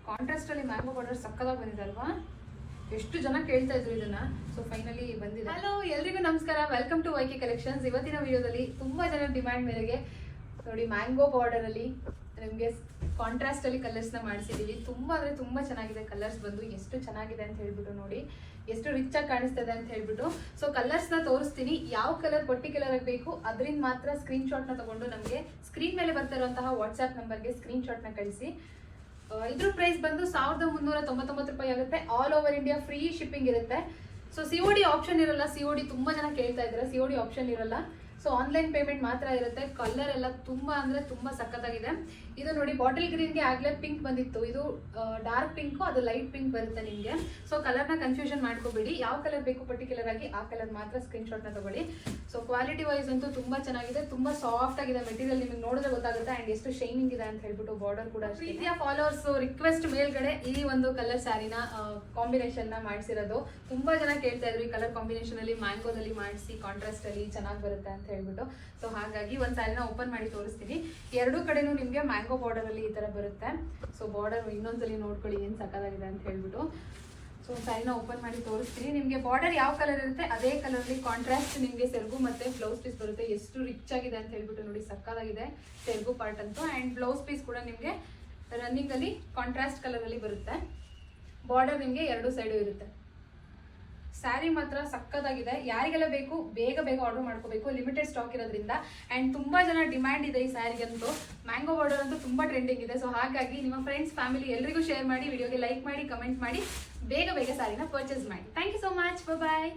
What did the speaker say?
Contrast ಅಲ್ಲಿ mango border ಸಕ್ಕದಾಗಿ ಬಂದಿದೆ ಅಲ್ವಾ? ಎಷ್ಟು ಜನ ಕೇಳ್ತಾ ಇದ್ರು ಇದನ್ನ. ಸೊ ಫೈನಲಿ ಬಂದಿದೆ. ಹಲೋ ಎಲ್ರಿಗೂ ನಮಸ್ಕಾರ, ವೆಲ್ಕಮ್ ಟು ವೈಕೆ ಕಲೆಕ್ಷನ್ಸ್. ಇವತ್ತಿನ ವಿಡಿಯೋದಲ್ಲಿ ತುಂಬಾ ಜನ ಡಿಮ್ಯಾಂಡ್ ಮೇರೆಗೆ ನೋಡಿ ಮ್ಯಾಂಗೋ ಬಾರ್ಡರ್ ಅಲ್ಲಿ ನಿಮಗೆ ಕಾಂಟ್ರಾಸ್ಟ್ ಅಲ್ಲಿ ಕಲರ್ಸ್ ನ ಮಾಡಿಸಿದೀವಿ. ತುಂಬಾ ಅಂದ್ರೆ ತುಂಬಾ ಚೆನ್ನಾಗಿದೆ ಕಲರ್ಸ್ ಬಂದು. ಎಷ್ಟು ಚೆನ್ನಾಗಿದೆ ಅಂತ ಹೇಳ್ಬಿಟ್ಟು ನೋಡಿ, ಎಷ್ಟು ರಿಚ್ ಆಗಿ ಕಾಣಿಸ್ತದೆ ಅಂತ ಹೇಳ್ಬಿಟ್ಟು. ಸೊ ಕಲರ್ಸ್ ನ ತೋರಿಸ್ತೀನಿ, ಯಾವ ಕಲರ್ ಪರ್ಟಿಕ್ಯುಲರ್ ಆಗಿ ಬೇಕು ಅದರಿಂದ ಮಾತ್ರ ಸ್ಕ್ರೀನ್ ಶಾಟ್ ನ ತಗೊಂಡು ನಮಗೆ ಸ್ಕ್ರೀನ್ ಮೇಲೆ ಬರ್ತಾ ಇರುವಂತಹ ವಾಟ್ಸ್ಆಪ್ ನಂಬರ್ಗೆ ಸ್ಕ್ರೀನ್ ಶಾಟ್ ನ ಕಳಿಸಿ. ಇದ್ರ ಪ್ರೈಸ್ ಬಂದು 1399 ರೂಪಾಯಿ ಆಗುತ್ತೆ. All over India free shipping ಇರುತ್ತೆ. ಸೊ ಸಿಒಡಿ ಆಪ್ಷನ್ ಇರಲ್ಲ. ಸಿಒಡಿ ತುಂಬಾ ಜನ ಕೇಳ್ತಾ ಇದ್ದಾರೆ, ಸಿಒಡಿ ಆಪ್ಷನ್ ಇರಲ್ಲ. ಸೊ ಆನ್ಲೈನ್ ಪೇಮೆಂಟ್ ಮಾತ್ರ ಇರುತ್ತೆ. ಕಲರ್ ಎಲ್ಲ ತುಂಬಾ ಅಂದ್ರೆ ತುಂಬಾ ಸಖತ್ತಾಗಿದೆ. ಇದು ನೋಡಿ ಬಾಟಲ್ ಗ್ರೀನ್ಗೆ ಆಗ್ಲೇ ಪಿಂಕ್ ಬಂದಿತ್ತು, ಇದು ಡಾರ್ಕ್ ಪಿಂಕ್, ಅದು ಲೈಟ್ ಪಿಂಕ್ ಬರುತ್ತೆ ನಿಮಗೆ. ಸೊ ಕಲರ್ನ ಕನ್ಫ್ಯೂಷನ್ ಮಾಡ್ಕೋಬೇಡಿ, ಯಾವ ಕಲರ್ ಬೇಕು ಪರ್ಟಿಕ್ಯುಲರ್ ಆಗಿ ಆ ಕಲರ್ ಮಾತ್ರ ಸ್ಕ್ರೀನ್ ಶಾಟ್ ನ ತಗೊಳ್ಳಿ. ಸೊ ಕ್ವಾಲಿಟಿ ವೈಸ್ ಅಂತೂ ತುಂಬಾ ಚೆನ್ನಾಗಿದೆ, ತುಂಬಾ ಸಾಫ್ಟ್ ಆಗಿದೆ ಮೆಟೀರಿಯಲ್. ನಿಮಗೆ ನೋಡಿದ್ರೆ ಗೊತ್ತಾಗುತ್ತೆ. ಅಂಡ್ ಎಷ್ಟು ಶೈನಿಂಗ್ ಇದೆ ಅಂತ ಹೇಳ್ಬಿಟ್ಟು ಬಾರ್ಡರ್ ಕೂಡ ಪ್ರೀತಿಯ ಫಾಲೋವರ್ಸ್ ರಿಕ್ವೆಸ್ಟ್ ಮೇಲ್ಗಡೆ ಈ ಒಂದು ಕಲರ್ ಸ್ಯಾರಿನ ಕಾಂಬಿನೇಷನ್ ನ ಮಾಡಿಸಿರೋದು. ತುಂಬಾ ಜನ ಕೇಳ್ತಾ ಇದ್ರು ಈ ಕಲರ್ ಕಾಂಬಿನೇಷನ್ ಅಲ್ಲಿ ಮ್ಯಾಂಗೋದಲ್ಲಿ ಮಾಡಿಸಿ ಕಾಂಟ್ರಾಸ್ಟ್ ಅಲ್ಲಿ ಚೆನ್ನಾಗಿ ಬರುತ್ತೆ ಅಂತ ಹೇಳ್ಬಿಟ್ಟು. ಸೊ ಹಾಗಾಗಿ ಒಂದ್ ಸ್ಯಾರಿನ ಓಪನ್ ಮಾಡಿ ತೋರಿಸ್ತೀನಿ. ಎರಡೂ ಕಡೆನೂ ನಿಮ್ಗೆ ಮ್ಯಾಂಗೋ ಬಾರ್ಡರ್ ಅಲ್ಲಿ ಈ ತರ ಬರುತ್ತೆ. ಸೊ ಬಾರ್ಡರ್ ಇನ್ನೊಂದ್ಸಲಿ ನೋಡ್ಕೊಳ್ಳಿ ಏನ್ ಸಕ್ಕದಾಗಿದೆ ಅಂತ ಹೇಳ್ಬಿಟ್ಟು. ಸೊ ಸ್ಯಾರಿನ ಓಪನ್ ಮಾಡಿ ತೋರಿಸ್ತೀನಿ. ನಿಮ್ಗೆ ಬಾರ್ಡರ್ ಯಾವ ಕಲರ್ ಇರುತ್ತೆ ಅದೇ ಕಲರ್ ಅಲ್ಲಿ ಕಾಂಟ್ರಾಸ್ಟ್ ನಿಮ್ಗೆ ಸೆರಗು ಮತ್ತೆ ಬ್ಲೌಸ್ ಪೀಸ್ ಬರುತ್ತೆ. ಎಷ್ಟು ರಿಚ್ ಆಗಿದೆ ಅಂತ ಹೇಳ್ಬಿಟ್ಟು ನೋಡಿ, ಸಕ್ಕದಾಗಿದೆ ಸೆರಗು ಪಾರ್ಟ್ ಅಂತೂ. ಅಂಡ್ ಬ್ಲೌಸ್ ಪೀಸ್ ಕೂಡ ನಿಮ್ಗೆ ರನ್ನಿಂಗ್ ಅಲ್ಲಿ ಕಾಂಟ್ರಾಸ್ಟ್ ಕಲರ್ ಅಲ್ಲಿ ಬರುತ್ತೆ. ಬಾರ್ಡರ್ ನಿಮ್ಗೆ ಎರಡು ಸೈಡು ಇರುತ್ತೆ. ಸ್ಯಾರಿ ಮಾತ್ರ ಸಕ್ಕದಾಗಿದೆ. ಯಾರಿಗೆಲ್ಲ ಬೇಕು ಬೇಗ ಬೇಗ ಆರ್ಡರ್ ಮಾಡ್ಕೋಬೇಕು, ಲಿಮಿಟೆಡ್ ಸ್ಟಾಕ್ ಇರೋದ್ರಿಂದ. ಅಂಡ್ ತುಂಬಾ ಜನ ಡಿಮ್ಯಾಂಡ್ ಇದೆ ಈ ಸ್ಯಾರಿಗಂತೂ. ಮ್ಯಾಂಗೋ ಬಾರ್ಡರ್ ಅಂತೂ ತುಂಬಾ ಟ್ರೆಂಡಿಂಗ್ ಇದೆ. ಸೊ ಹಾಗಾಗಿ ನಿಮ್ಮ ಫ್ರೆಂಡ್ಸ್ ಫ್ಯಾಮಿಲಿ ಎಲ್ರಿಗೂ ಶೇರ್ ಮಾಡಿ, ವಿಡಿಯೋಗೆ ಲೈಕ್ ಮಾಡಿ, ಕಮೆಂಟ್ ಮಾಡಿ, ಬೇಗ ಬೇಗ ಸ್ಯಾರಿನ ಪರ್ಚೇಸ್ ಮಾಡಿ. Thank you so much, bye.